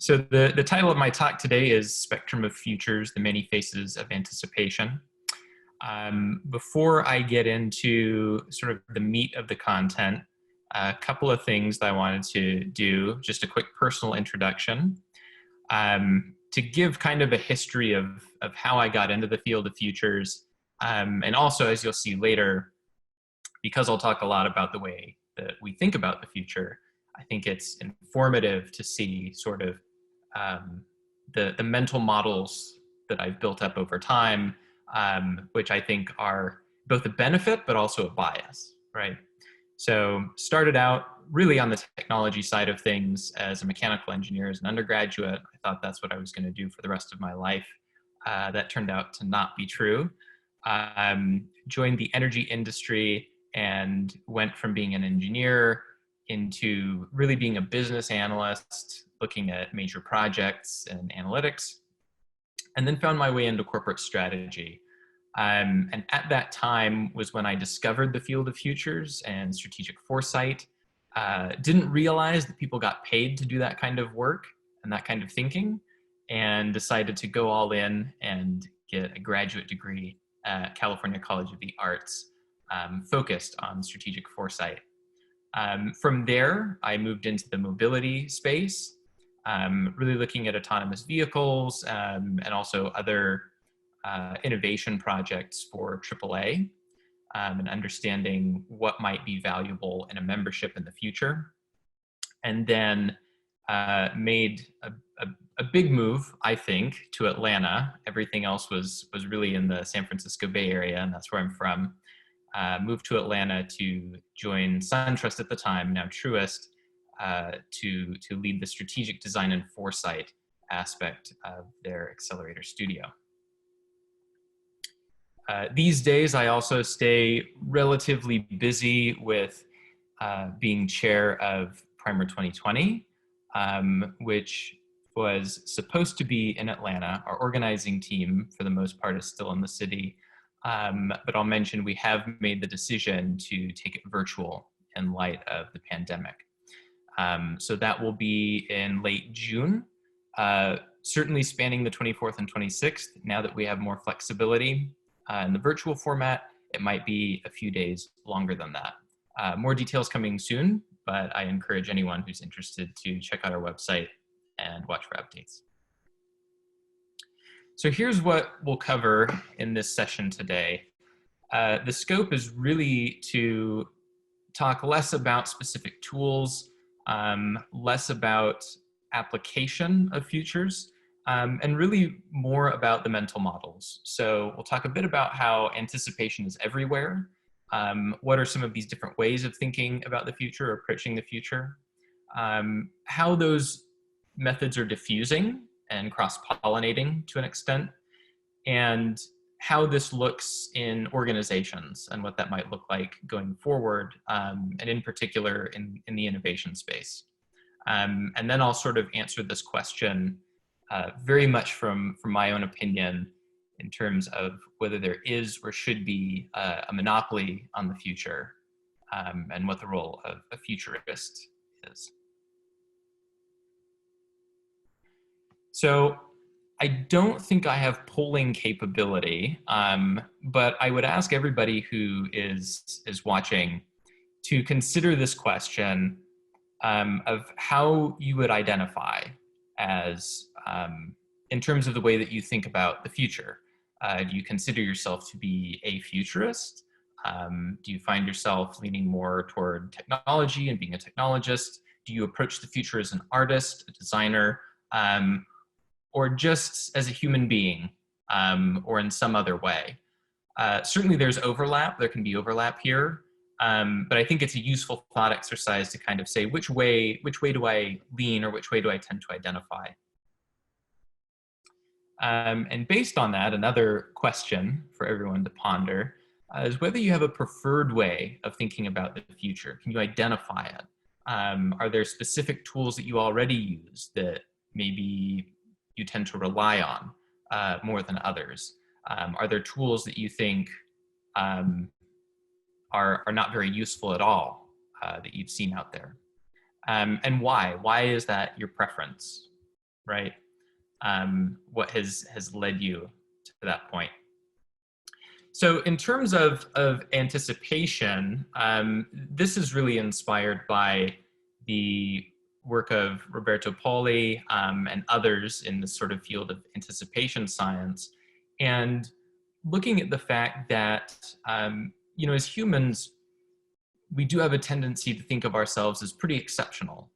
So the title of my talk today is Spectrum of Futures, the Many Faces of Anticipation. Before I get into sort of the meat of the content, a couple of things that I wanted to do, just a quick personal introduction, to give kind of a history of how I got into the field of futures, and also, as you'll see later, because I'll talk a lot about the way that we think about the future, I think it's informative to see sort of the mental models that I've built up over time, which I think are both a benefit but also a bias, right? So started out really on the technology side of things as a mechanical engineer, as an undergraduate. I thought that's what I was going to do for the rest of my life. That turned out to not be true. Joined the energy industry and went from being an engineer into really being a business analyst, looking at major projects and analytics, and then found my way into corporate strategy. And at that time was when I discovered the field of futures and strategic foresight. Didn't realize that people got paid to do that kind of work and that kind of thinking, and decided to go all in and get a graduate degree at California College of the Arts, focused on strategic foresight. From there, I moved into the mobility space, really looking at autonomous vehicles and also other innovation projects for AAA, and understanding what might be valuable in a membership in the future. And then made a big move, I think, to Atlanta. Everything else was really in the San Francisco Bay Area, and that's where I'm from. Moved to Atlanta to join SunTrust at the time, now Truist, to lead the strategic design and foresight aspect of their accelerator studio. These days, I also stay relatively busy with being chair of Primer 2020, which was supposed to be in Atlanta. Our organizing team, for the most part, is still in the city. But I'll mention we have made the decision to take it virtual in light of the pandemic. So that will be in late June, certainly spanning the 24th and 26th. Now that we have more flexibility in the virtual format, it might be a few days longer than that. More details coming soon, but I encourage anyone who's interested to check out our website and watch for updates. So here's what we'll cover in this session today. The scope is really to talk less about specific tools, less about application of futures, and really more about the mental models. So we'll talk a bit about how anticipation is everywhere. What are some of these different ways of thinking about the future, or approaching the future? How those methods are diffusing and cross-pollinating to an extent, and how this looks in organizations and what that might look like going forward, and in particular in the innovation space. And then I'll sort of answer this question very much from my own opinion in terms of whether there is or should be a monopoly on the future, and what the role of a futurist is. So I don't think I have polling capability, but I would ask everybody who is watching to consider this question of how you would identify as, in terms of the way that you think about the future. Do you consider yourself to be a futurist? Do you find yourself leaning more toward technology and being a technologist? Do you approach the future as an artist, a designer, or just as a human being, or in some other way? Certainly there's overlap, there can be overlap here, but I think it's a useful thought exercise to kind of say, which way do I lean, or which way do I tend to identify? And based on that, another question for everyone to ponder is whether you have a preferred way of thinking about the future. Can you identify it? Are there specific tools that you already use that maybe you tend to rely on more than others? Are there tools that you think are not very useful at all that you've seen out there? And why? Why is that your preference? right? What has led you to that point? So in terms of anticipation, this is really inspired by the work of Roberto Poli and others in the sort of field of anticipation science, and looking at the fact that, you know, as humans, we do have a tendency to think of ourselves as pretty exceptional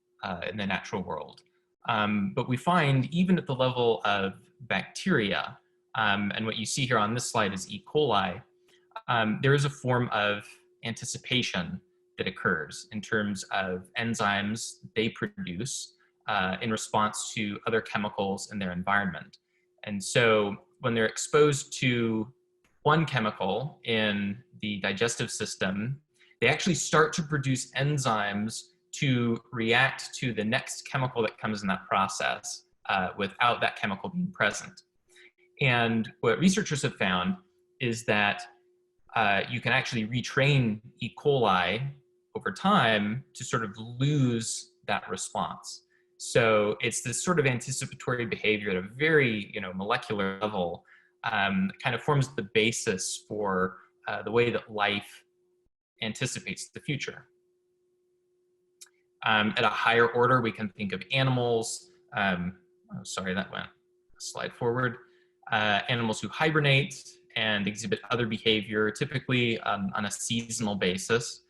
in the natural world. But we find even at the level of bacteria, and what you see here on this slide is E. coli, there is a form of anticipation that occurs in terms of enzymes they produce in response to other chemicals in their environment. And so when they're exposed to one chemical in the digestive system, they actually start to produce enzymes to react to the next chemical that comes in that process without that chemical being present. And what researchers have found is that you can actually retrain E. coli over time to sort of lose that response. So it's this sort of anticipatory behavior at a very, you know, molecular level that kind of forms the basis for the way that life anticipates the future. At a higher order, we can think of animals. Oh, sorry, that went a slide forward. Animals who hibernate and exhibit other behavior, typically on a seasonal basis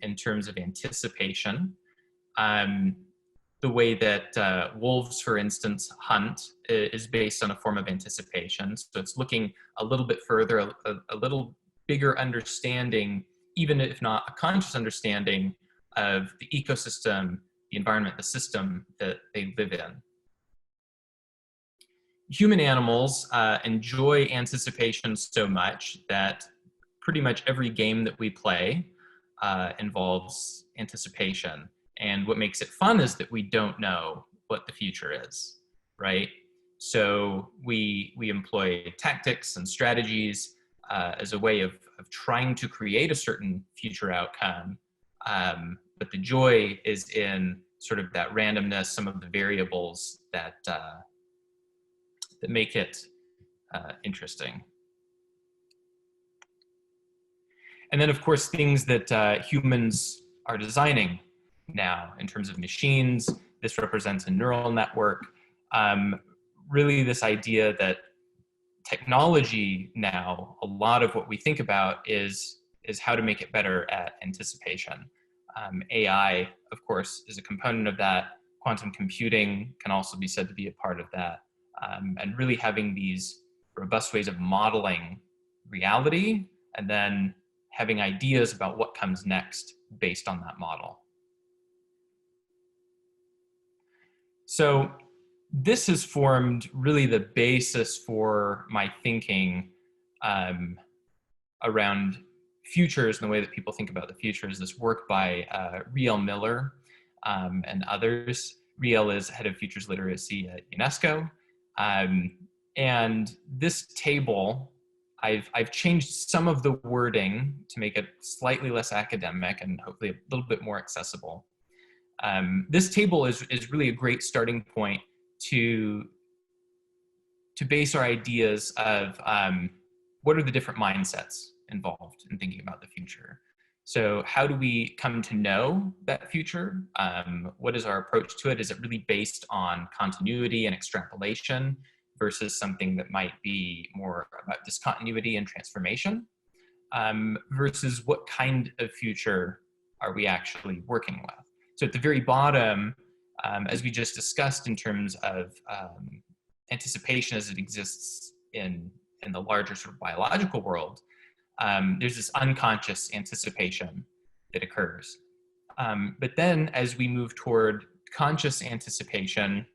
in terms of anticipation. The way that wolves, for instance, hunt is based on a form of anticipation. So it's looking a little bit further, a little bigger understanding, even if not a conscious understanding of the ecosystem, the environment, the system that they live in. Human animals enjoy anticipation so much that pretty much every game that we play involves anticipation. And what makes it fun is that we don't know what the future is, right? So we employ tactics and strategies as a way of trying to create a certain future outcome. But the joy is in sort of that randomness, some of the variables that make it interesting. And then, of course, things that humans are designing now in terms of machines. This represents a neural network. Really this idea that technology now, a lot of what we think about is how to make it better at anticipation. AI, of course, is a component of that. Quantum computing can also be said to be a part of that. And really having these robust ways of modeling reality and then having ideas about what comes next based on that model. So this has formed really the basis for my thinking around futures and the way that people think about the future is this work by Riel Miller and others. Riel is head of futures literacy at UNESCO. And this table, I've changed some of the wording to make it slightly less academic and hopefully a little bit more accessible. This table is really a great starting point to base our ideas of what are the different mindsets involved in thinking about the future. So how do we come to know that future? What is our approach to it? Is it really based on continuity and extrapolation versus something that might be more about discontinuity and transformation? Versus what kind of future are we actually working with? So at the very bottom, as we just discussed in terms of anticipation as it exists in the larger sort of biological world, there's this unconscious anticipation that occurs. But then as we move toward conscious anticipation,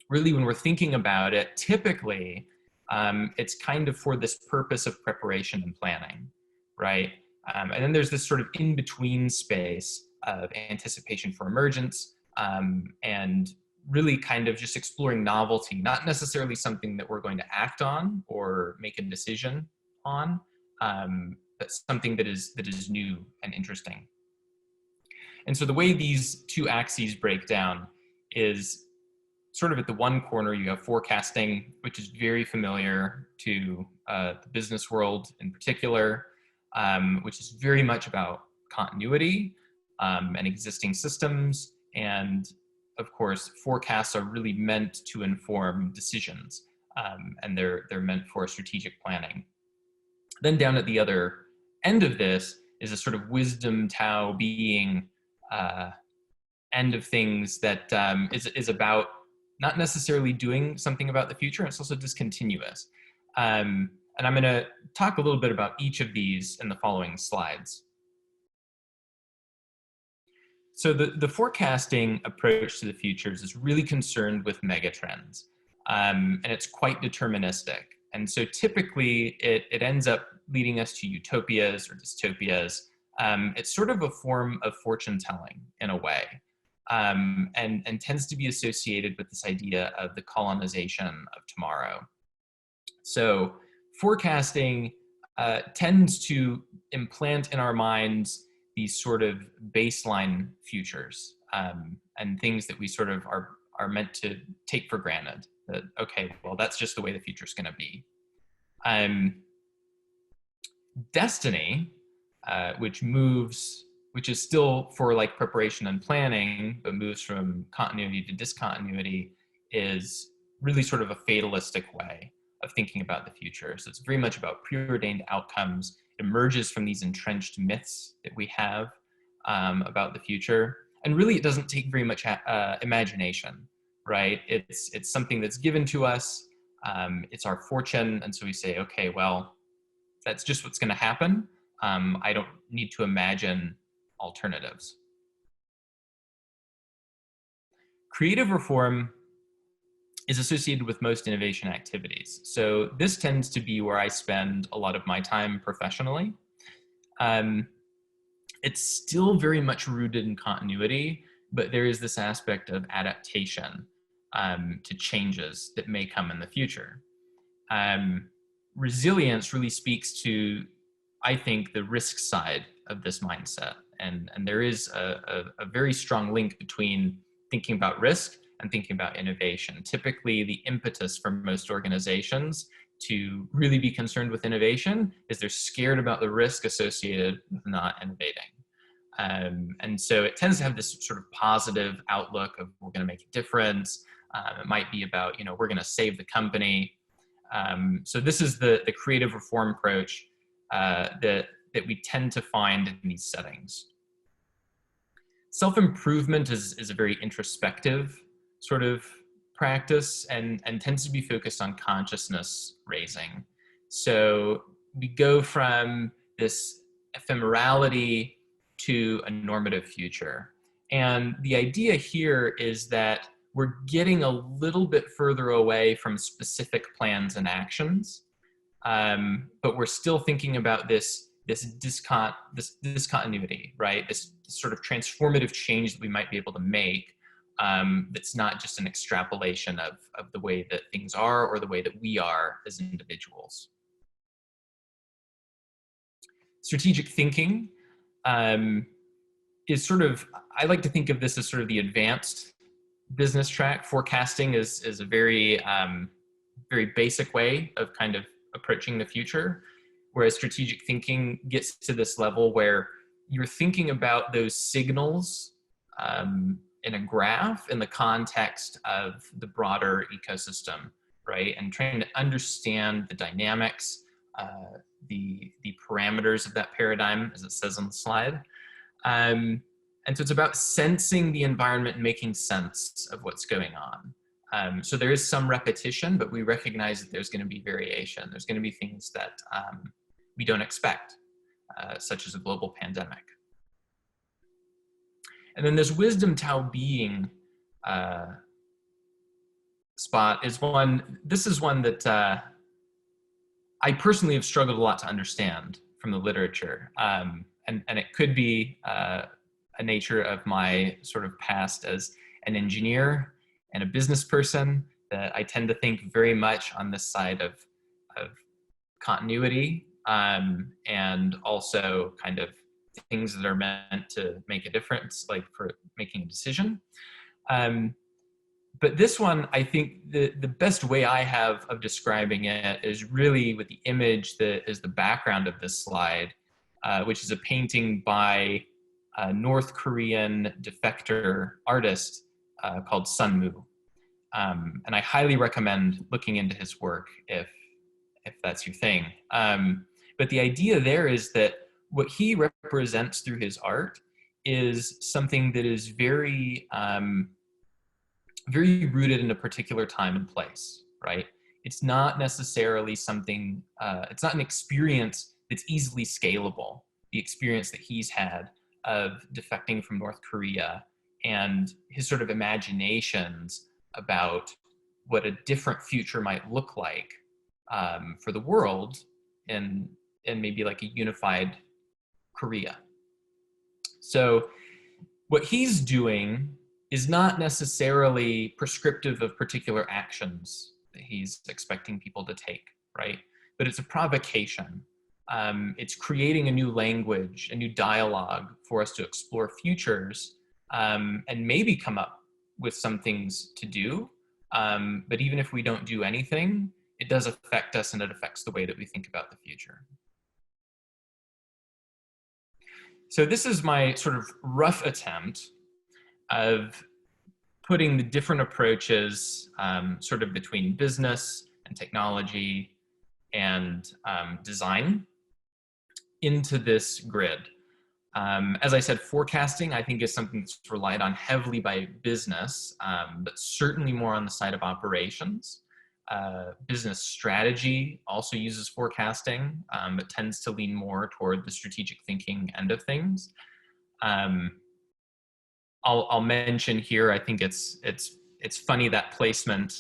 really when we're thinking about it, typically it's kind of for this purpose of preparation and planning, right? And then there's this sort of in-between space of anticipation for emergence and really kind of just exploring novelty, not necessarily something that we're going to act on or make a decision on, but something that is new and interesting. And so the way these two axes break down is sort of at the one corner, you have forecasting, which is very familiar to the business world in particular, which is very much about continuity and existing systems. And of course, forecasts are really meant to inform decisions, and they're meant for strategic planning. Then down at the other end of this is a sort of wisdom Tao being end of things that is about not necessarily doing something about the future. It's also discontinuous. And I'm going to talk a little bit about each of these in the following slides. So the forecasting approach to the futures is really concerned with megatrends, and it's quite deterministic. And so typically it ends up leading us to utopias or dystopias. It's sort of a form of fortune telling in a way, and tends to be associated with this idea of the colonization of tomorrow. So forecasting tends to implant in our minds these sort of baseline futures, and things that we sort of are meant to take for granted. That, okay, well, that's just the way the future is going to be. Destiny, which is still for like preparation and planning, but moves from continuity to discontinuity, is really sort of a fatalistic way of thinking about the future. So it's very much about preordained outcomes. It emerges from these entrenched myths that we have about the future. And really, it doesn't take very much imagination, right? It's something that's given to us. It's our fortune. And so we say, okay, well, that's just what's going to happen. I don't need to imagine alternatives. Creative reform is associated with most innovation activities. So this tends to be where I spend a lot of my time professionally. It's still very much rooted in continuity, but there is this aspect of adaptation to changes that may come in the future. Resilience really speaks to, I think, the risk side of this mindset. And there is a very strong link between thinking about risk and thinking about innovation. Typically, the impetus for most organizations to really be concerned with innovation is they're scared about the risk associated with not innovating. And so it tends to have this sort of positive outlook of we're going to make a difference. It might be about, we're going to save the company. So this is the creative reform approach that we tend to find in these settings. Self-improvement is a very introspective sort of practice and tends to be focused on consciousness raising. So we go from this ephemerality to a normative future. And the idea here is that we're getting a little bit further away from specific plans and actions, but we're still thinking about this discontinuity, right? This sort of transformative change that we might be able to make, that's not just an extrapolation of the way that things are or the way that we are as individuals. Strategic thinking is sort of, I like to think of this as sort of the advanced business track. Forecasting is a very, very basic way of kind of approaching the future, whereas strategic thinking gets to this level where you're thinking about those signals in a graph in the context of the broader ecosystem, right? And trying to understand the dynamics, the parameters of that paradigm, as it says on the slide. And so it's about sensing the environment and making sense of what's going on. So there is some repetition, but we recognize that there's going to be variation. There's going to be things that we don't expect, such as a global pandemic. And then this wisdom Tao being spot is one, this is one that I personally have struggled a lot to understand from the literature. And it could be a nature of my sort of past as an engineer and a business person, that I tend to think very much on this side of continuity, and also kind of things that are meant to make a difference, like for making a decision. But this one, I think the best way I have of describing it is really with the image that is the background of this slide, which is a painting by a North Korean defector artist called Sunmu. And I highly recommend looking into his work if that's your thing. But the idea there is that what he represents through his art is something that is very, very rooted in a particular time and place, right? It's not necessarily something, it's not an experience that's easily scalable. The experience that he's had of defecting from North Korea and his sort of imaginations about what a different future might look like for the world in maybe like a unified Korea. So what he's doing is not necessarily prescriptive of particular actions that he's expecting people to take, right? But it's a provocation. It's creating a new language, a new dialogue for us to explore futures and maybe come up with some things to do. But even if we don't do anything, it does affect us and it affects the way that we think about the future. So this is my sort of rough attempt of putting the different approaches sort of between business and technology and design into this grid. As I said, forecasting, I think, is something that's relied on heavily by business, but certainly more on the side of operations. Business strategy also uses forecasting, but tends to lean more toward the strategic thinking end of things. I'll mention here, I think it's funny, that placement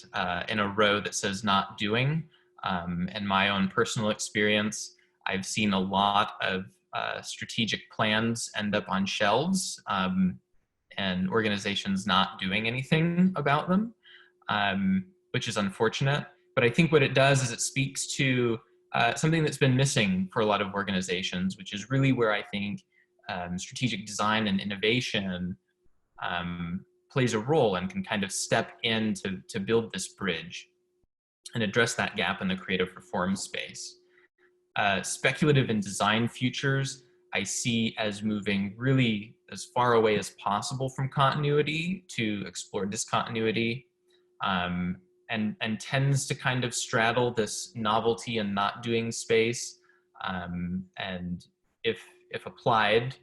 in a row that says not doing. In my own personal experience, I've seen a lot of strategic plans end up on shelves and organizations not doing anything about them, which is unfortunate. But I think what it does is it speaks to something that's been missing for a lot of organizations, which is really where I think strategic design and innovation plays a role and can kind of step in to build this bridge and address that gap in the creative reform space. Speculative and design futures I see as moving really as far away as possible from continuity to explore discontinuity, and tends to kind of straddle this novelty and not doing space. And if applied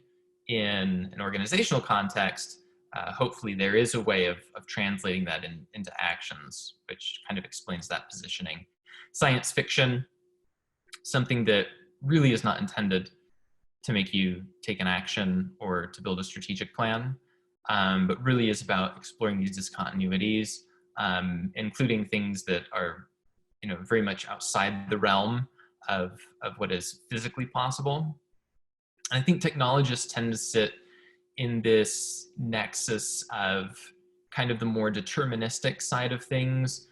in an organizational context, hopefully there is a way of translating that into actions, which kind of explains that positioning. Science fiction, something that really is not intended to make you take an action or to build a strategic plan, but really is about exploring these discontinuities, including things that are, very much outside the realm of what is physically possible. And I think technologists tend to sit in this nexus of kind of the more deterministic side of things.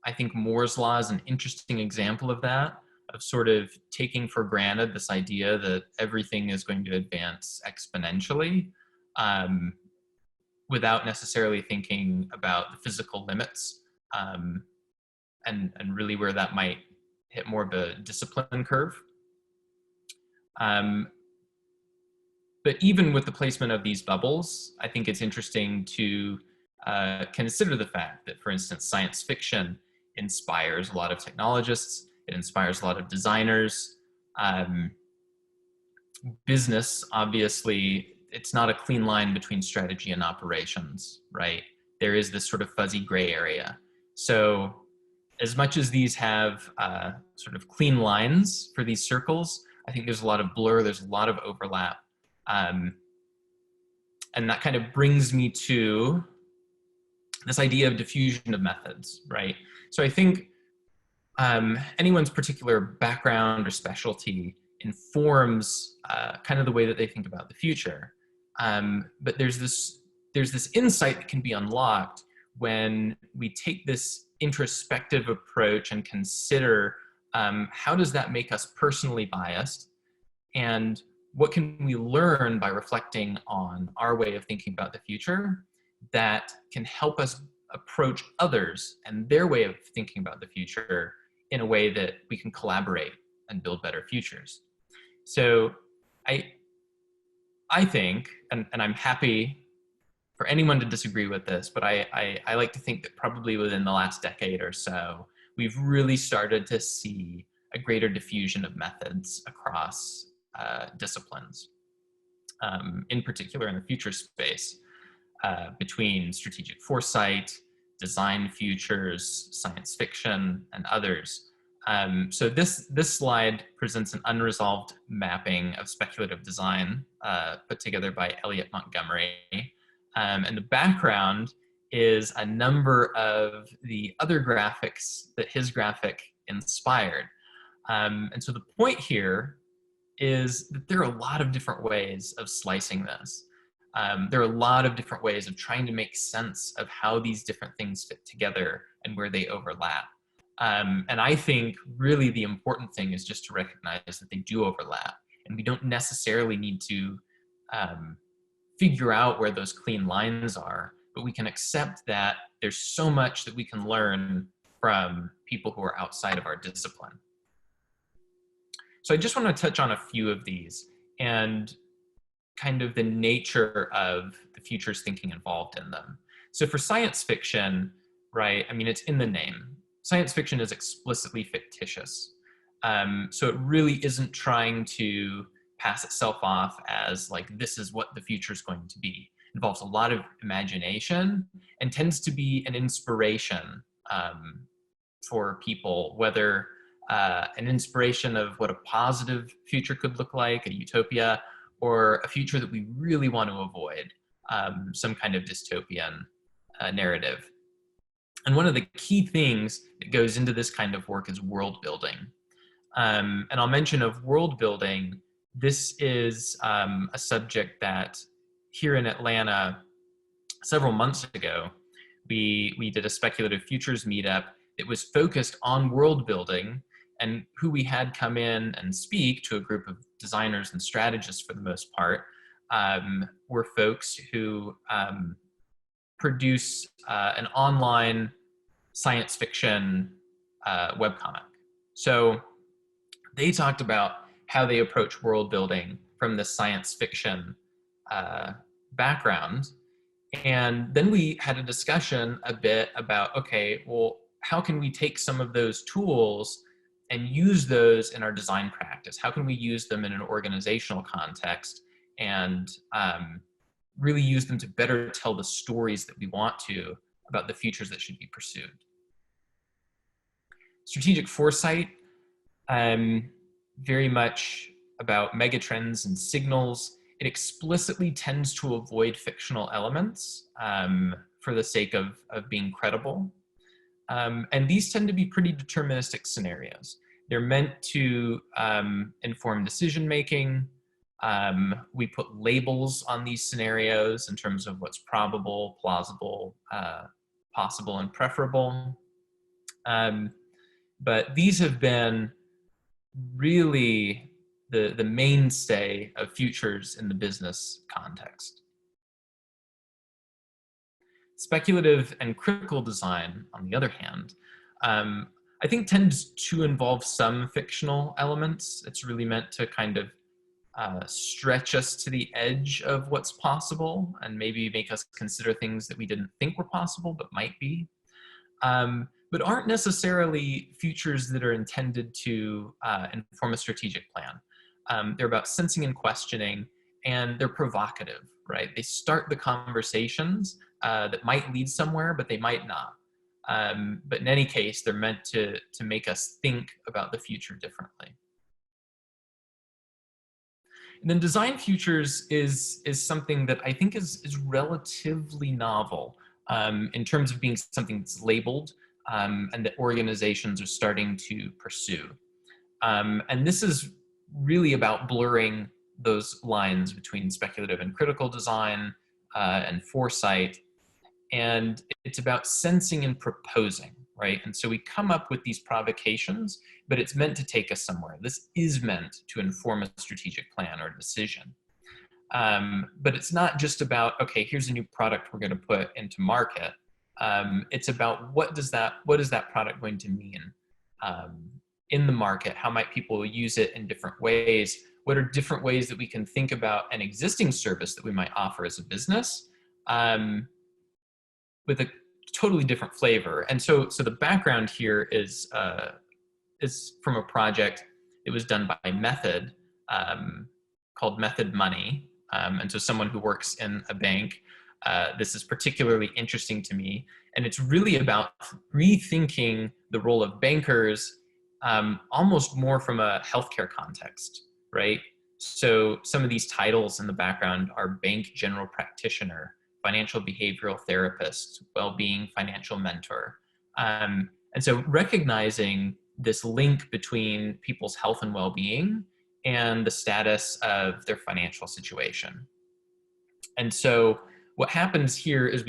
I think Moore's law is an interesting example of that, of sort of taking for granted this idea that everything is going to advance exponentially without necessarily thinking about the physical limits and really where that might hit more of a discipline curve. But even with the placement of these bubbles, I think it's interesting to consider the fact that, for instance, science fiction inspires a lot of technologists, it inspires a lot of designers. Business, obviously, it's not a clean line between strategy and operations, right? There is this sort of fuzzy gray area. So as much as these have sort of clean lines for these circles, I think there's a lot of blur, there's a lot of overlap. And that kind of brings me to this idea of diffusion of methods, right? So I think anyone's particular background or specialty informs kind of the way that they think about the future. But there's this insight that can be unlocked when we take this introspective approach and consider how does that make us personally biased, and what can we learn by reflecting on our way of thinking about the future that can help us approach others and their way of thinking about the future in a way that we can collaborate and build better futures. So I think, and I'm happy for anyone to disagree with this, but I like to think that probably within the last decade or so, we've really started to see a greater diffusion of methods across disciplines, in particular in the future space, between strategic foresight, design futures, science fiction, and others. So this slide presents an unresolved mapping of speculative design put together by Elliot Montgomery. And the background is a number of the other graphics that his graphic inspired. And so the point here is that there are a lot of different ways of slicing this. There are a lot of different ways of trying to make sense of how these different things fit together and where they overlap. And I think really the important thing is just to recognize that they do overlap, and we don't necessarily need to figure out where those clean lines are, but we can accept that there's so much that we can learn from people who are outside of our discipline. So I just want to touch on a few of these and kind of the nature of the futures thinking involved in them. So for science fiction, right, I mean, it's in the name. Science fiction is explicitly fictitious. So it really isn't trying to pass itself off as like, this is what the future is going to be. It involves a lot of imagination and tends to be an inspiration for people, whether an inspiration of what a positive future could look like, a utopia, or a future that we really want to avoid, some kind of dystopian narrative. And one of the key things that goes into this kind of work is world building. And I'll mention of world building, this is a subject that here in Atlanta, several months ago, we did a speculative futures meetup that was focused on world building, and who we had come in and speak to a group of designers and strategists for the most part were folks who produce an online science fiction webcomic. So they talked about how they approach world building from the science fiction background. And then we had a discussion a bit about, okay, well, how can we take some of those tools and use those in our design practice? How can we use them in an organizational context and really use them to better tell the stories that we want to about the futures that should be pursued? Strategic foresight, very much about megatrends and signals. It explicitly tends to avoid fictional elements for the sake of being credible. And these tend to be pretty deterministic scenarios. They're meant to inform decision-making. We put labels on these scenarios in terms of what's probable, plausible, possible, and preferable. But these have been really the mainstay of futures in the business context. Speculative and critical design, on the other hand, I think tends to involve some fictional elements. It's really meant to kind of stretch us to the edge of what's possible and maybe make us consider things that we didn't think were possible but might be, but aren't necessarily futures that are intended to inform a strategic plan. They're about sensing and questioning, and they're provocative, right? They start the conversations that might lead somewhere, but they might not. But in any case, they're meant to make us think about the future differently. And then design futures is something that I think is relatively novel in terms of being something that's labeled and that organizations are starting to pursue. And this is really about blurring those lines between speculative and critical design and foresight. And it's about sensing and proposing, right? And so we come up with these provocations, but it's meant to take us somewhere. This is meant to inform a strategic plan or decision. But it's not just about, okay, here's a new product we're going to put into market. It's about what is that product going to mean in the market? How might people use it in different ways? What are different ways that we can think about an existing service that we might offer as a business with a totally different flavor? And so the background here is from a project that was done by Method called Method Money. And so someone who works in a bank, this is particularly interesting to me. And it's really about rethinking the role of bankers almost more from a healthcare context, right? So some of these titles in the background are bank general practitioner, financial behavioral therapist, well-being financial mentor. And so recognizing this link between people's health and well-being and the status of their financial situation. And so what happens here is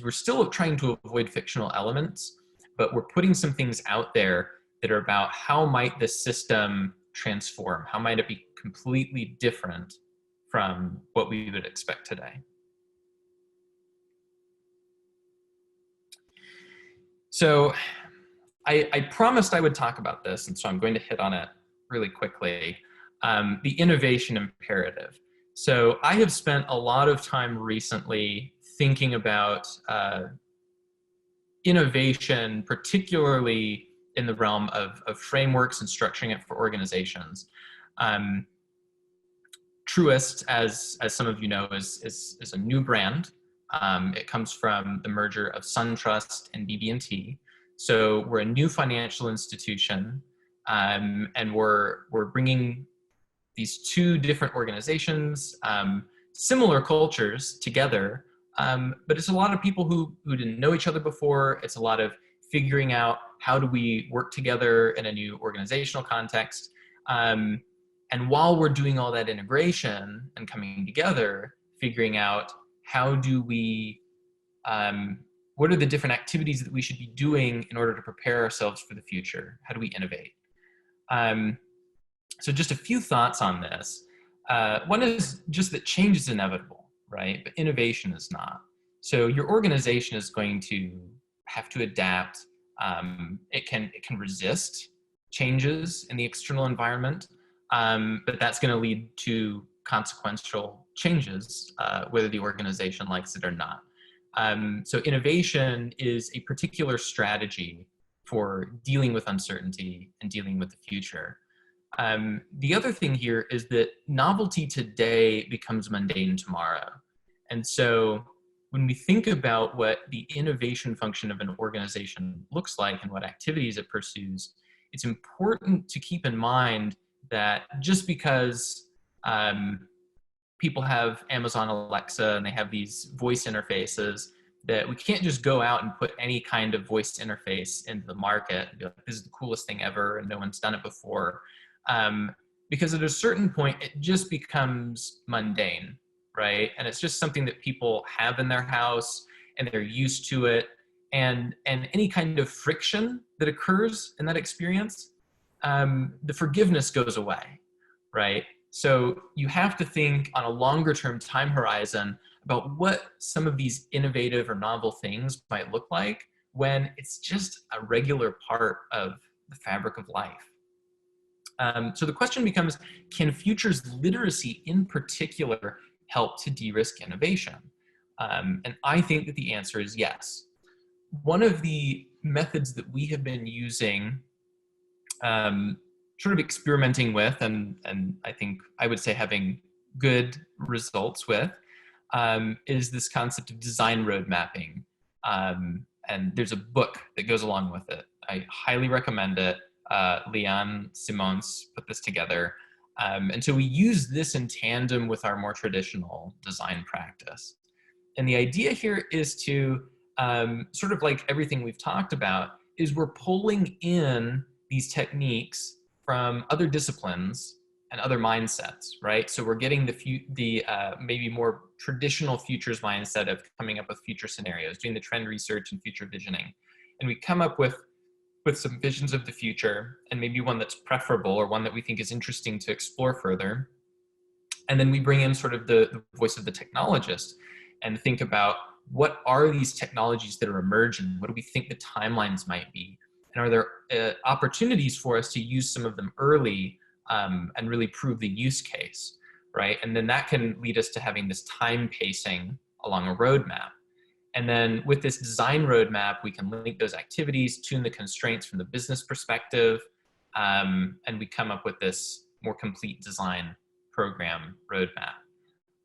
we're still trying to avoid fictional elements, but we're putting some things out there that are about how might this system transform? How might it be completely different from what we would expect today? So I promised I would talk about this, and so I'm going to hit on it really quickly. The innovation imperative. So I have spent a lot of time recently thinking about innovation, particularly in the realm of frameworks and structuring it for organizations. Truist, as some of you know, is a new brand. It comes from the merger of SunTrust and BB&T. So we're a new financial institution, and we're bringing these two different organizations, similar cultures together, but it's a lot of people who didn't know each other before. It's a lot of figuring out how do we work together in a new organizational context. And while we're doing all that integration and coming together, figuring out how do we, what are the different activities that we should be doing in order to prepare ourselves for the future? How do we innovate? So just a few thoughts on this. One is just that change is inevitable, right? But innovation is not. So your organization is going to have to adapt. It can resist changes in the external environment, but that's going to lead to consequential changes, whether the organization likes it or not. So innovation is a particular strategy for dealing with uncertainty and dealing with the future. The other thing here is that novelty today becomes mundane tomorrow. And so when we think about what the innovation function of an organization looks like and what activities it pursues, it's important to keep in mind that just because people have Amazon Alexa and they have these voice interfaces, that we can't just go out and put any kind of voice interface into the market and be like, this is the coolest thing ever and no one's done it before. Because at a certain point, it just becomes mundane, right? And it's just something that people have in their house and they're used to it. And any kind of friction that occurs in that experience, the forgiveness goes away, right? So you have to think on a longer term time horizon about what some of these innovative or novel things might look like when it's just a regular part of the fabric of life. So the question becomes, can futures literacy in particular help to de-risk innovation? And I think that the answer is yes. One of the methods that we have been using, sort of experimenting with, and I think I would say having good results with, is this concept of design road mapping. And there's a book that goes along with it. I highly recommend it. Leon Simons put this together. And so we use this in tandem with our more traditional design practice. And the idea here is to, sort of like everything we've talked about, is we're pulling in these techniques from other disciplines and other mindsets, right? So we're getting the maybe more traditional futures mindset of coming up with future scenarios, doing the trend research and future visioning. And we come up with some visions of the future, and maybe one that's preferable or one that we think is interesting to explore further. And then we bring in sort of the voice of the technologist and think about what are these technologies that are emerging? What do we think the timelines might be? And are there opportunities for us to use some of them early and really prove the use case, right? And then that can lead us to having this time pacing along a roadmap. And then with this design roadmap, we can link those activities, tune the constraints from the business perspective, and we come up with this more complete design program roadmap.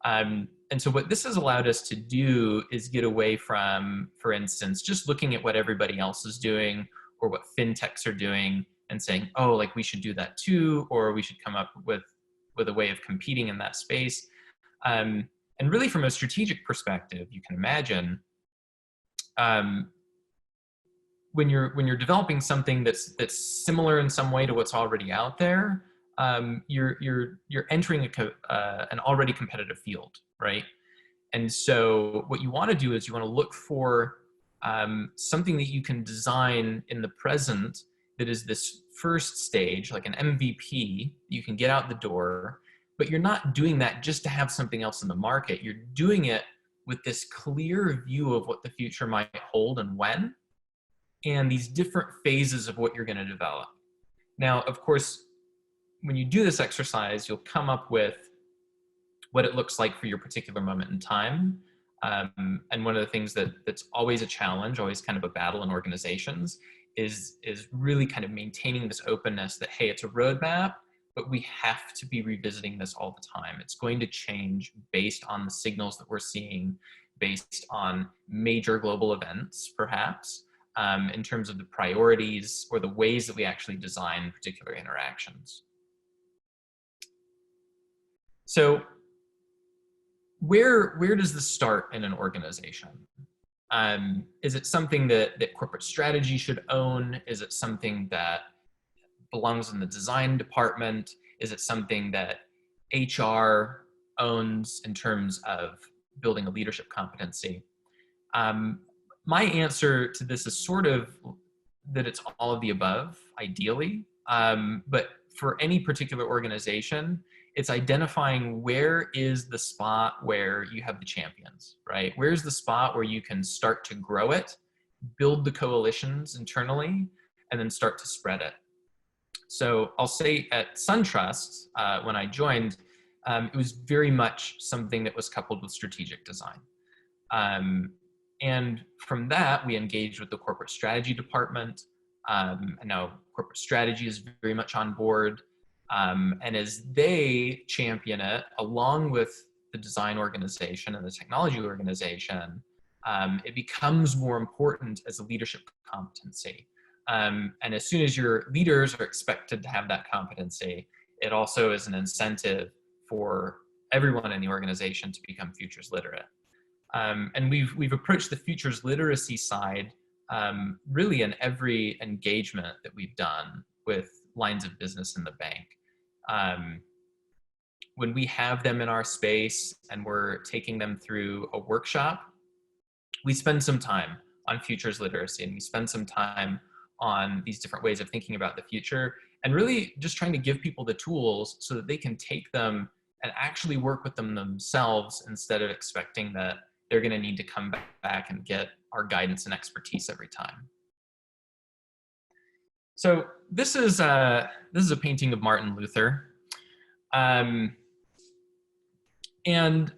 And so what this has allowed us to do is get away from, for instance, just looking at what everybody else is doing or what fintechs are doing and saying, oh, like we should do that too, or we should come up with a way of competing in that space. And really from a strategic perspective, you can imagine when you're developing something that's similar in some way to what's already out there, you're entering an already competitive field, right? And so what you want to do is you want to look for something that you can design in the present that is this first stage, like an MVP, you can get out the door, but you're not doing that just to have something else in the market. You're doing it with this clear view of what the future might hold and when, and these different phases of what you're going to develop. Now, of course, when you do this exercise, you'll come up with what it looks like for your particular moment in time. And one of the things that's always a challenge, always kind of a battle in organizations, is really kind of maintaining this openness that, hey, it's a roadmap, but we have to be revisiting this all the time. It's going to change based on the signals that we're seeing, based on major global events, perhaps, in terms of the priorities or the ways that we actually design particular interactions. So where does this start in an organization? Is it something that corporate strategy should own? Is it something that belongs in the design department? Is it something that HR owns in terms of building a leadership competency? My answer to this is sort of that it's all of the above, ideally. But for any particular organization, it's identifying where is the spot where you have the champions, right? Where's the spot where you can start to grow it, build the coalitions internally, and then start to spread it. So I'll say at SunTrust, when I joined, it was very much something that was coupled with strategic design. And from that, we engaged with the corporate strategy department. And now corporate strategy is very much on board. And as they champion it, along with the design organization and the technology organization, it becomes more important as a leadership competency. And as soon as your leaders are expected to have that competency, it also is an incentive for everyone in the organization to become futures literate. And we've approached the futures literacy side really in every engagement that we've done with lines of business in the bank. When we have them in our space and we're taking them through a workshop, we spend some time on futures literacy, and we spend some time on these different ways of thinking about the future, and really just trying to give people the tools so that they can take them and actually work with them themselves instead of expecting that they're going to need to come back and get our guidance and expertise every time. So this is a painting of Martin Luther, and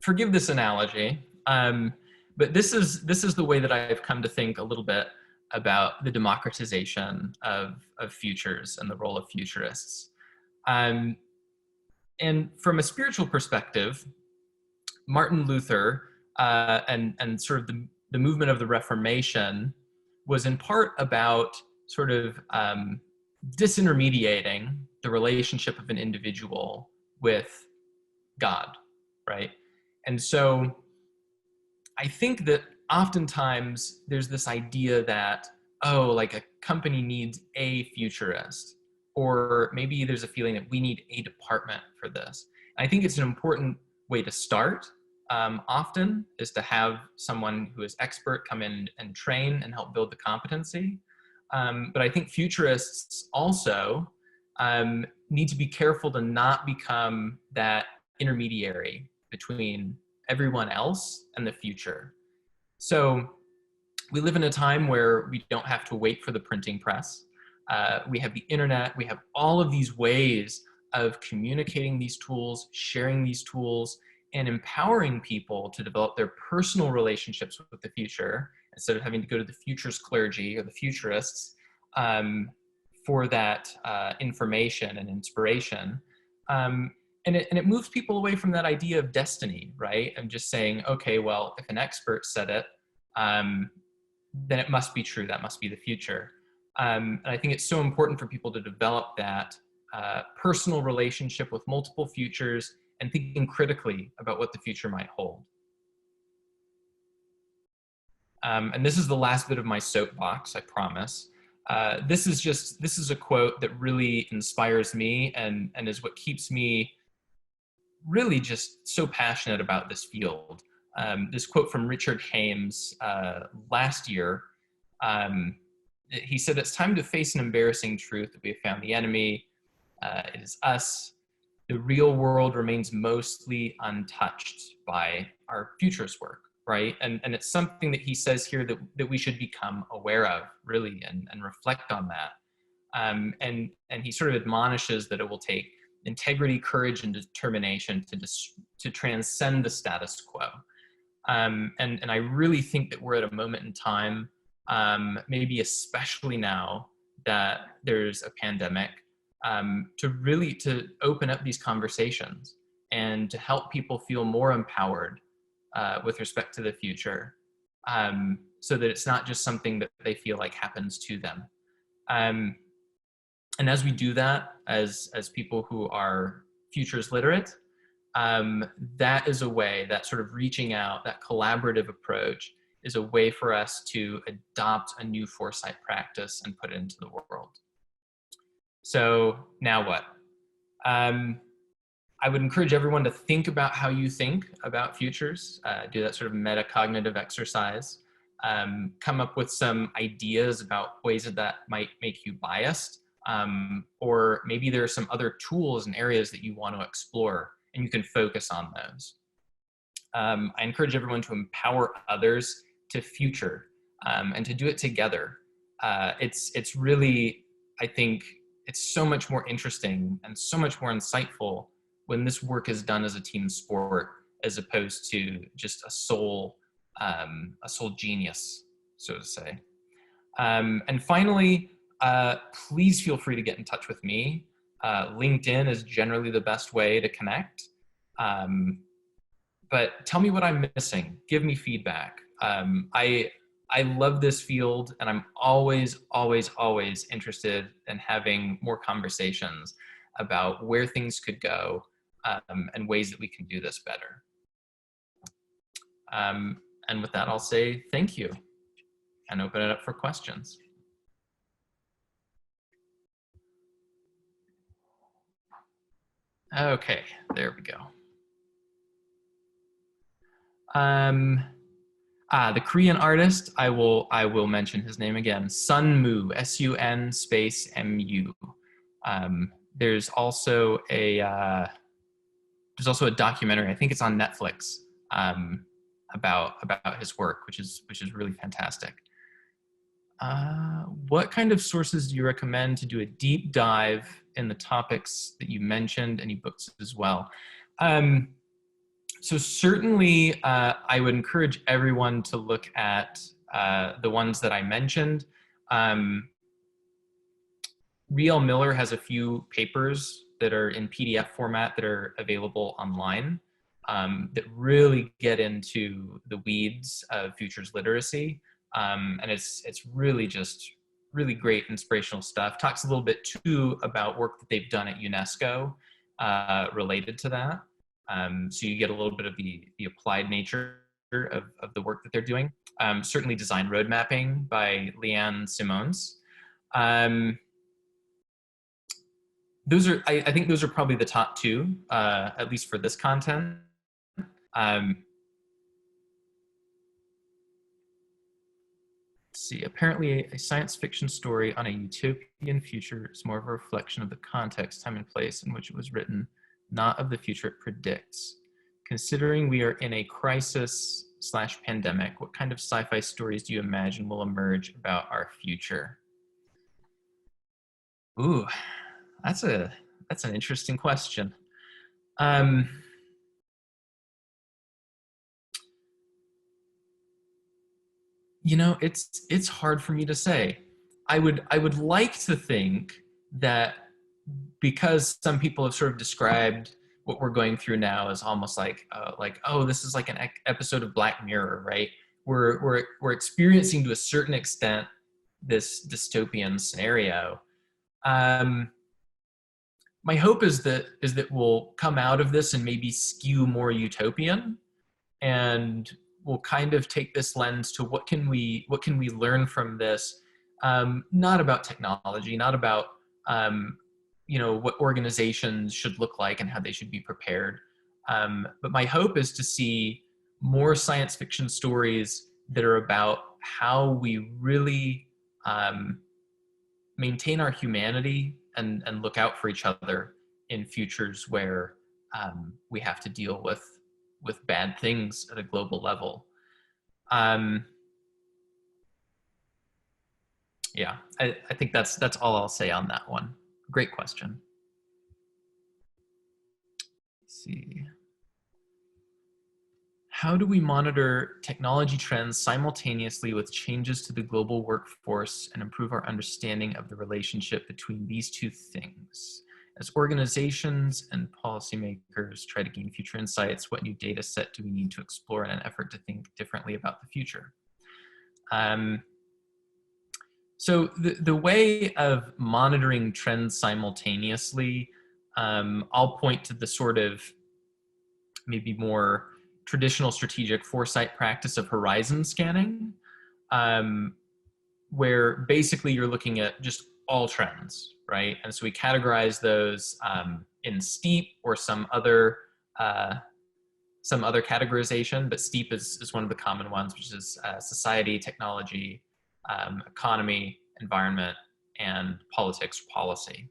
forgive this analogy, but this is the way that I've come to think a little bit about the democratization of futures and the role of futurists. And from a spiritual perspective, Martin Luther and sort of the movement of the Reformation was in part about sort of disintermediating the relationship of an individual with God, right? And so I think that oftentimes there's this idea that, oh, like a company needs a futurist, or maybe there's a feeling that we need a department for this. And I think it's an important way to start. Often is to have someone who is expert come in and train and help build the competency. But I think futurists also need to be careful to not become that intermediary between everyone else and the future. So we live in a time where we don't have to wait for the printing press. We have the internet, we have all of these ways of communicating these tools, sharing these tools, and empowering people to develop their personal relationships with the future instead of having to go to the futures clergy or the futurists for that information and inspiration. And it moves people away from that idea of destiny, right? And just saying, okay, well, if an expert said it, then it must be true, that must be the future. And I think it's so important for people to develop that personal relationship with multiple futures and thinking critically about what the future might hold. And this is the last bit of my soapbox, I promise. This is a quote that really inspires me and is what keeps me really just so passionate about this field. This quote from Richard Hames last year, he said, "It's time to face an embarrassing truth that we have found the enemy. It is us. The real world remains mostly untouched by our futures work," right? And it's something that he says here that we should become aware of, really, and reflect on that. And he sort of admonishes that it will take integrity, courage, and determination to transcend the status quo. And I really think that we're at a moment in time, maybe especially now that there's a pandemic, to open up these conversations and to help people feel more empowered with respect to the future, so that it's not just something that they feel like happens to them. And as we do that, as people who are futures literate, that is a way, that sort of reaching out, that collaborative approach is a way for us to adopt a new foresight practice and put it into the world. So now what? I would encourage everyone to think about how you think about futures, do that sort of metacognitive exercise, come up with some ideas about ways that might make you biased, or maybe there are some other tools and areas that you want to explore and you can focus on those. I encourage everyone to empower others to future and to do it together. It's really, I think, it's so much more interesting and so much more insightful when this work is done as a team sport, as opposed to just a sole genius, so to say. And finally, please feel free to get in touch with me. LinkedIn is generally the best way to connect. But tell me what I'm missing. Give me feedback. I love this field, and I'm always, always, always interested in having more conversations about where things could go, and ways that we can do this better. And with that, I'll say thank you and open it up for questions. Okay, there we go. The Korean artist, I will mention his name again, Sunmu, S-U-N space M-U. There's also a documentary, I think it's on Netflix, about his work, which is really fantastic. What kind of sources do you recommend to do a deep dive in the topics that you mentioned? Any books as well? So certainly, I would encourage everyone to look at the ones that I mentioned. Riel Miller has a few papers that are in PDF format that are available online, that really get into the weeds of futures literacy. And it's really just really great inspirational stuff. Talks a little bit too about work that they've done at UNESCO related to that. So you get a little bit of the applied nature of the work that they're doing. Certainly Design Road Mapping by Leanne Simons. Those are, I think those are probably the top two, at least for this content. see. Apparently, a science fiction story on a utopian future is more of a reflection of the context, time, and place in which it was written, not of the future it predicts. Considering we are in a crisis/pandemic, what kind of sci-fi stories do you imagine will emerge about our future? Ooh, that's an interesting question. You know, it's hard for me to say. I would like to think that, because some people have sort of described what we're going through now as almost like oh, this is like an episode of Black Mirror, right? We're experiencing to a certain extent this dystopian scenario. My hope is that we'll come out of this and maybe skew more utopian, and we'll kind of take this lens to what can we learn from this, not about technology, not about you know, what organizations should look like and how they should be prepared. But my hope is to see more science fiction stories that are about how we really maintain our humanity and look out for each other in futures where we have to deal with bad things at a global level. Yeah, I think that's all I'll say on that one. Great question. Let's see. How do we monitor technology trends simultaneously with changes to the global workforce and improve our understanding of the relationship between these two things? As organizations and policymakers try to gain future insights, what new data set do we need to explore in an effort to think differently about the future? So the way of monitoring trends simultaneously, I'll point to the sort of maybe more traditional strategic foresight practice of horizon scanning, where basically you're looking at just all trends, right? And so we categorize those in STEEP or some other categorization, but STEEP is one of the common ones, which is society, technology, economy, environment, and politics, policy.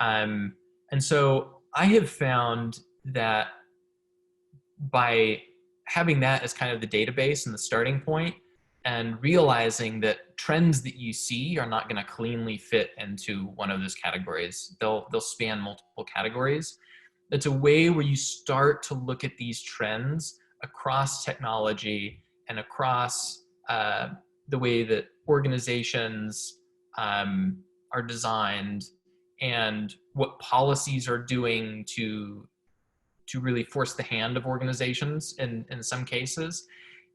And so I have found that by having that as kind of the database and the starting point, and realizing that trends that you see are not going to cleanly fit into one of those categories. They'll span multiple categories. It's a way where you start to look at these trends across technology and across the way that organizations are designed, and what policies are doing to really force the hand of organizations in some cases.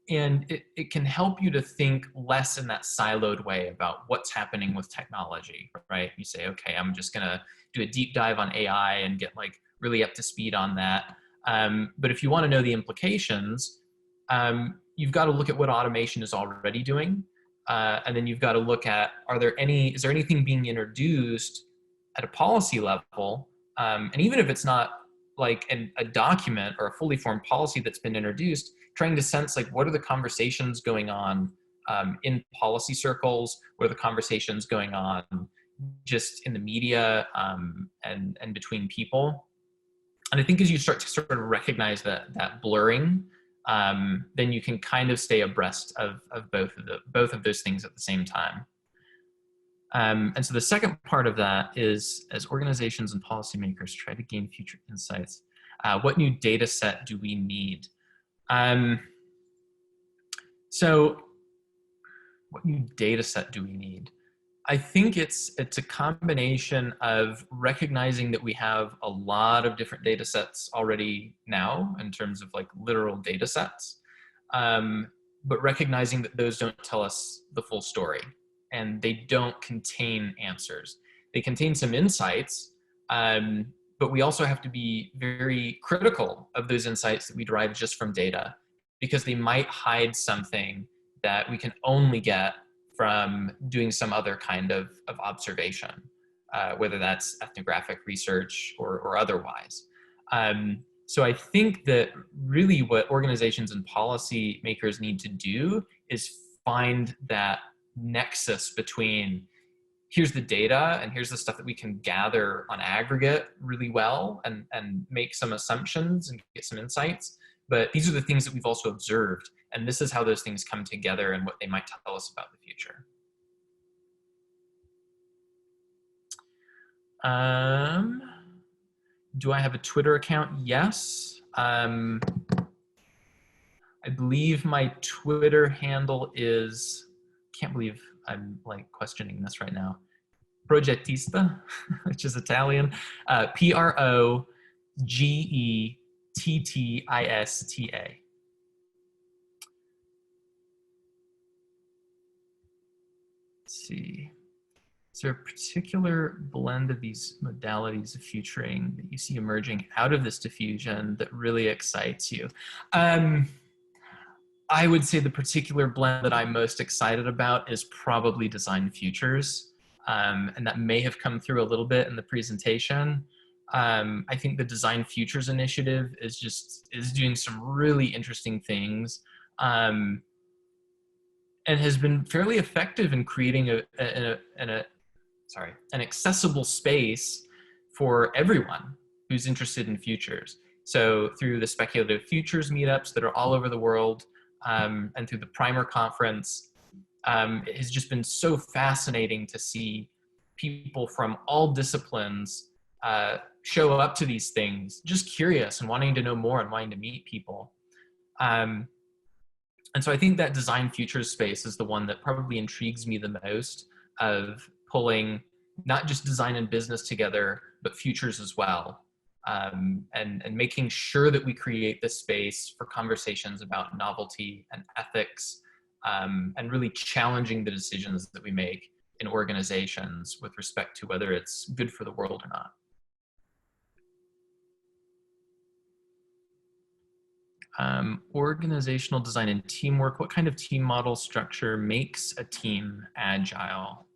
And it can help you to think less in that siloed way about what's happening with technology, right? You say, okay, I'm just gonna do a deep dive on AI and get like really up to speed on that. But if you wanna know the implications, you've gotta look at what automation is already doing. And then you've gotta look at, is there anything being introduced at a policy level? And even if it's not like a document or a fully formed policy that's been introduced, trying to sense like what are the conversations going on in policy circles, what are the conversations going on just in the media and between people. And I think as you start to sort of recognize that blurring, then you can kind of stay abreast of both of those things at the same time. And so the second part of that is, as organizations and policymakers try to gain future insights, what new data set do we need? So what new data set do we need? I think it's a combination of recognizing that we have a lot of different data sets already now in terms of like literal data sets, but recognizing that those don't tell us the full story and they don't contain answers. They contain some insights, but we also have to be very critical of those insights that we derive just from data, because they might hide something that we can only get from doing some other kind of observation, whether that's ethnographic research or otherwise. So I think that really what organizations and policy makers need to do is find that nexus between here's the data and here's the stuff that we can gather on aggregate really well and make some assumptions and get some insights. But these are the things that we've also observed. And this is how those things come together and what they might tell us about the future. Do I have a Twitter account? Yes. I believe my Twitter handle is, can't believe I'm like questioning this right now, Progettista, which is Italian, Progettista. Let's see. Is there a particular blend of these modalities of futuring that you see emerging out of this diffusion that really excites you? I would say the particular blend that I'm most excited about is probably design futures. And that may have come through a little bit in the presentation. I think the Design Futures initiative is doing some really interesting things, and has been fairly effective in creating an accessible space for everyone who's interested in futures. So through the Speculative Futures meetups that are all over the world, and through the Primer conference, it has just been so fascinating to see people from all disciplines show up to these things, just curious and wanting to know more and wanting to meet people. And so I think that Design Futures space is the one that probably intrigues me the most, of pulling not just design and business together, but futures as well. And making sure that we create this space for conversations about novelty and ethics, and really challenging the decisions that we make in organizations with respect to whether it's good for the world or not. Organizational design and teamwork. What kind of team model structure makes a team agile?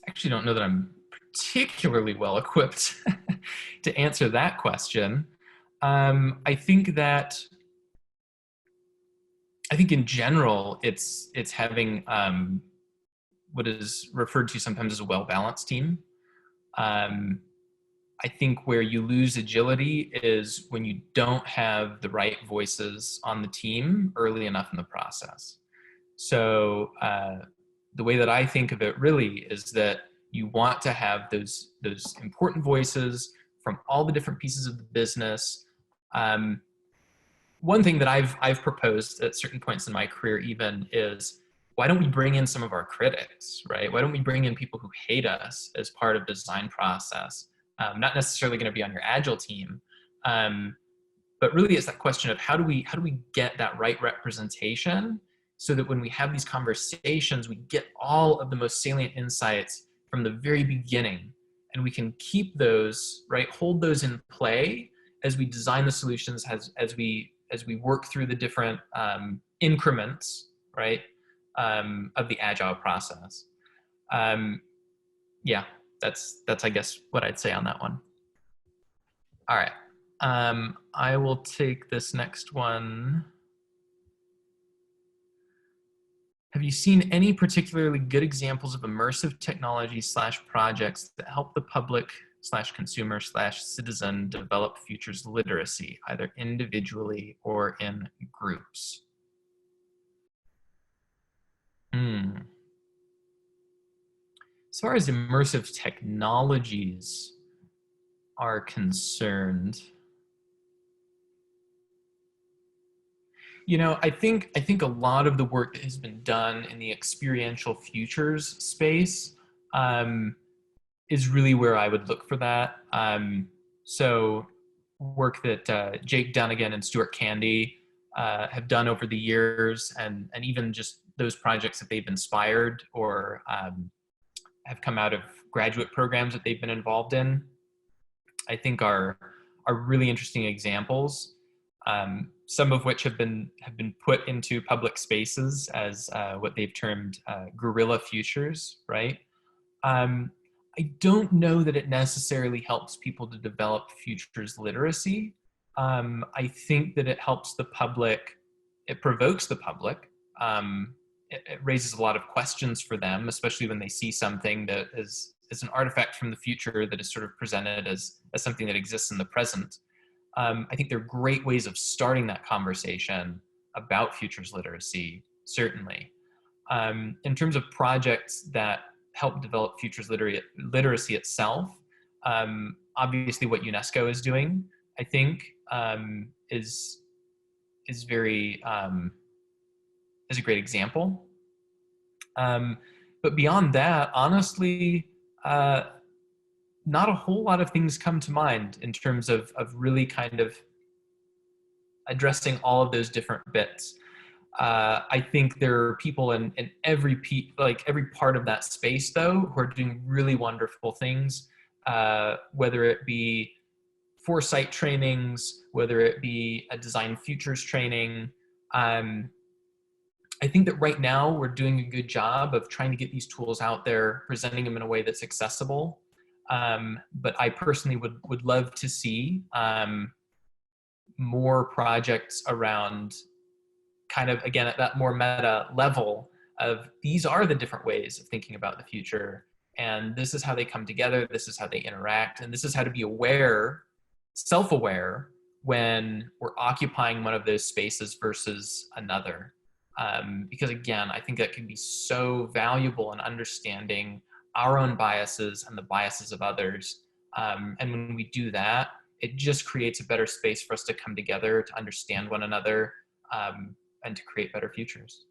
Actually don't know that I'm particularly well equipped to answer that question. I think in general, it's having what is referred to sometimes as a well-balanced team. I think where you lose agility is when you don't have the right voices on the team early enough in the process. So the way that I think of it really is that you want to have those important voices from all the different pieces of the business. One thing that I've proposed at certain points in my career even is, why don't we bring in some of our critics, right? Why don't we bring in people who hate us as part of the design process? Not necessarily going to be on your agile team, but really it's that question of how do we get that right representation, so that when we have these conversations, we get all of the most salient insights from the very beginning, and we can keep those, right, hold those in play as we design the solutions, as we work through the different increments, right, of the agile process. Yeah, that's I guess what I'd say on that one. All right, I will take this next one. Have you seen any particularly good examples of immersive technology / projects that help the public / consumer / citizen develop futures literacy, either individually or in groups? As far as immersive technologies are concerned, you know, I think a lot of the work that has been done in the experiential futures space is really where I would look for that. So work that Jake Dunnigan and Stuart Candy have done over the years, and even just those projects that they've inspired or have come out of graduate programs that they've been involved in, I think are really interesting examples. Some of which have been put into public spaces as what they've termed guerrilla futures, right? I don't know that it necessarily helps people to develop futures literacy. I think that it helps the public it provokes the public. It raises a lot of questions for them, especially when they see something that is an artifact from the future that is sort of presented as something that exists in the present. I think they're great ways of starting that conversation about futures literacy, certainly. In terms of projects that help develop futures literacy itself, obviously what UNESCO is doing, I think, is very is a great example. But beyond that, honestly, not a whole lot of things come to mind in terms of really kind of addressing all of those different bits. I think there are people in every part of that space, though, who are doing really wonderful things, whether it be foresight trainings, whether it be a design futures training. I think that right now we're doing a good job of trying to get these tools out there, presenting them in a way that's accessible. But I personally would love to see more projects around kind of, again, at that more meta level of these are the different ways of thinking about the future. And this is how they come together. This is how they interact. And this is how to be aware, self-aware, when we're occupying one of those spaces versus another. Because again, I think that can be so valuable in understanding our own biases and the biases of others. And when we do that, it just creates a better space for us to come together, to understand one another, and to create better futures.